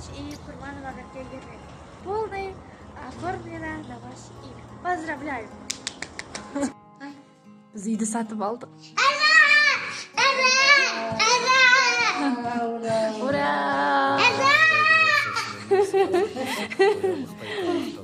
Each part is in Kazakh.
ваше имя Курбанова Гергербек. Полное оформлено на ваше имя. Поздравляю. Biz үйді сатып алдық. Ура!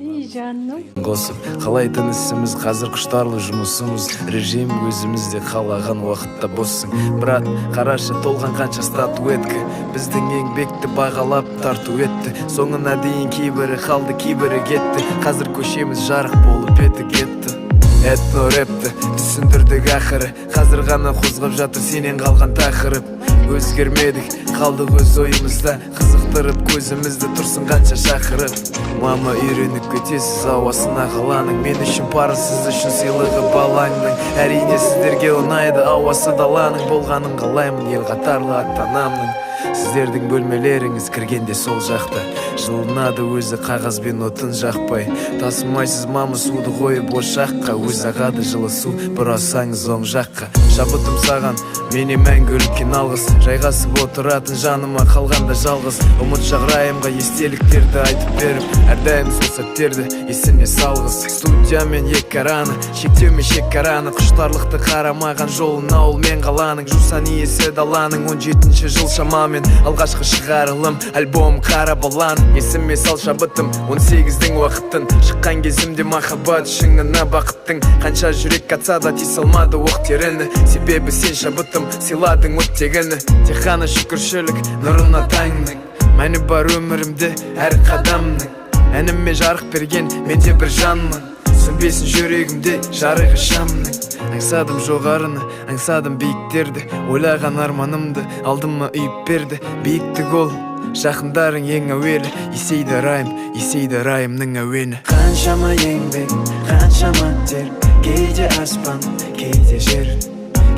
Ей жаным. Қосып, қалайтын ісіміз қазір құштарлы жұмысымыз. Режим өзімізде қалаған уақытта боссың. Брат, қарашы толған қанша статуэтка. Біздің еңбекті бағалап тарту етті. Соңына дейін кейбірі қалды, кейбірі кетті. Қазір көшеміз жарық болып еті кетті. Этно рэпті түсіндірдік ақыры. Қазір ғана қозғап жатыр сенен қалған тақырып. Өзгермедік, қалдық өз ойымызда. Қызықтырып көзімізді тұрсын қанша шақырып. Мама үйреніп кетесіз ауасына қаланың. Мен үшін пары, сіз үшін сыйлығы балаңның. Әрине сіздерге ұнайды ауасы даланың. Болғанын қалаймын ел қатарлы ата-анамның. Сіздердің бөлмелеріңіз кіргенде сол жақта. Жылынады өзі қағазбен отын жақпай. Тасымайсыз мамы суды қойып ошаққа. Өз ағады жылы су бұрасаңыз оң жаққа. Шабытым саған, мене мәңгілік алғыс. Жайғасып отыратын жаныма қалғанда жалғыз. Ұмыт шағырайымға естеліктерді айтып беріп, әрдайым сол сәттерді есіне салғыз. Студиямен екараны, шектеумен шекараны. Құштарлықты қарамаған жолын ауыл мен қаланың. Жусан иесі даланың 17-ші жыл шамамен. Алғашқы шығарылым, альбом қара балан. Есіме сал шабытым 18-дің уақытын. Шыққан кезімде махаббат шыңына бақыттың. Қанша жүрек қатса да тей салмады оқ теріні. Себебі сен шабытым сыйладың оттегіні. Тек қана шүкіршілік нұрына таңның. Мәні бар өмірімде әр қадамның. Әніме жарық берген менде бір жанмын. Сөнбесін жүрегімде жарығы шамның. Аңсадым жоғарыны, аңсадым биіктерді. Ойлаған арманымды алдыма үйіп берді. Биіктік ол, жақындарың ең әуелі. Есейді райымның әуені. Қаншама еңбек, қаншама тер. Кейде аспан, кейде жер.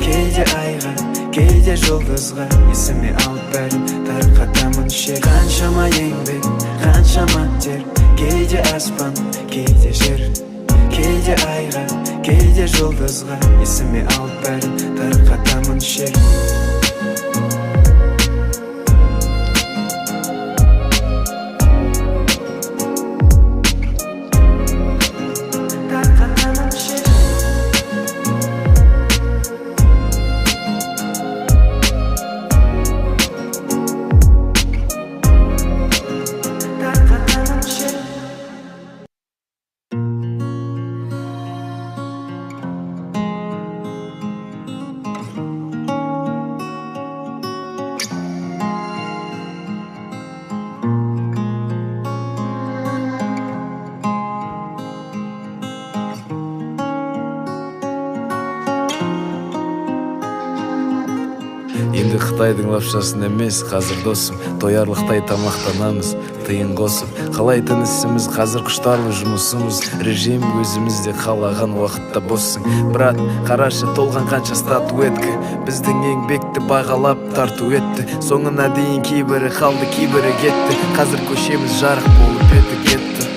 Кейде айға, кейде жұлдызға. Есіме алып бәрін тарқатамын шер. Қаншама еңбек, қаншама тер. Кейде аспан, кейде жер. Кейде айға, кейде жұлдызға. Есіме алып бәрін тарқатамын шер. Енді Қытайдың лапшасын емес, қазір досым. Тоярлықтай тамақтанамыз, тиын қосып. Қалайтын ісіміз қазір құштарлы жұмысымыз. Режим өзімізде қалаған уақытта боссың. Брат, қарашы толған қанша статуэтка. Біздің еңбекті бағалап тарту етті. Соңына дейін кейбірі қалды, кейбірі кетті. Қазір көшеміз жарық болып еті кетті.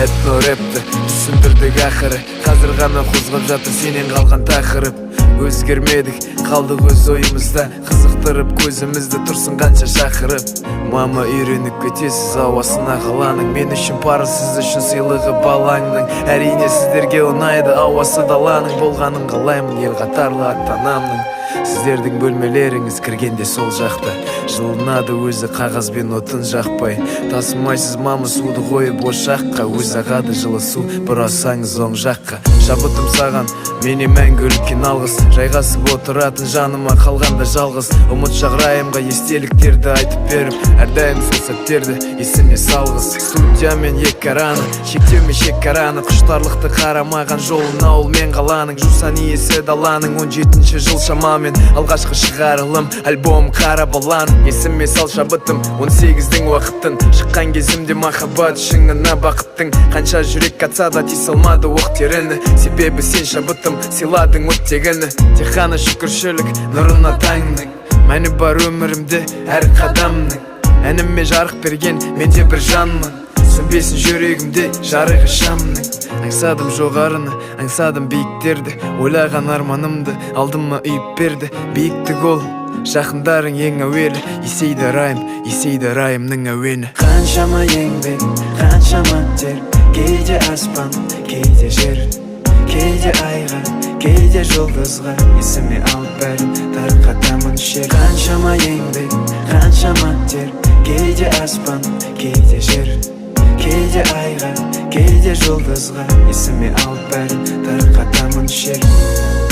Этно рэпті түсіндірдік ақыры. Қазір ғана қозғап жатыр сенен қалған тақырып. Өзгермедік, қалдық өз ойымызда. Қызықтырып көзімізді тұрсын қанша шақырып. Мама үйреніп кетесіз ауасына қаланың. Мен үшін пары, сіз үшін сыйлығы балаңның. Әрине сіздерге ұнайды ауасы даланың. Болғанын қалаймын ел қатарлы ата-анамның. Сіздердің бөлмелеріңіз кіргенде сол жақта. Жылынады өзі қағазбен отын жақпай. Тасымайсыз мамы суды қойып ошаққа. Өз ағады жылы су бұрасаңыз оң жаққа. Шабытым саған, мене мәңгілік алғыс. Жайғасып отыратын жаныма қалғанда жалғыз. Ұмыт шағырайымға естеліктерді айтып беріп, әрдайым сол сәттерді есіне салғыз. Студиямен екараны, шектеумен шекараны. Құштарлықты қарамаған жолын ауыл мен қаланың. Жусан иесі даланың 17-ші жыл шамамен. Алғашқы шығарылым, альбом қара балан. Есіме сал шабытым 18-дің уақытын. Шыққан кезімде махаббат шыңына бақыттың. Қанша жүрек қатса да тей салмады оқ теріні. Себебі сен шабытым сыйладың оттегіні. Тек қана шүкіршілік нұрына таңның. Мәні бар өмірімде әр қадамның. Әніме жарық берген менде бір жанмын. Сөнбесін жүрегімде жарығы шамның. Аңсадым жоғарыны, аңсадым биіктерді. Ойлаған арманымды алдыма үйіп берді. Биіктік ол, жақындарың ең әуелі. Есейді райымның әуені. Қаншама еңбек, қаншама тер, кейде аспан, кейде жер, кейде айға, кейде жұлдызға, есіме алып бәрін тарқатамын шер. Қаншама еңбек, қаншама тер, кейде аспан, кейде жер, кейде айға, кейде жұлдызға, есіме алып бәрін тарқатамын шер.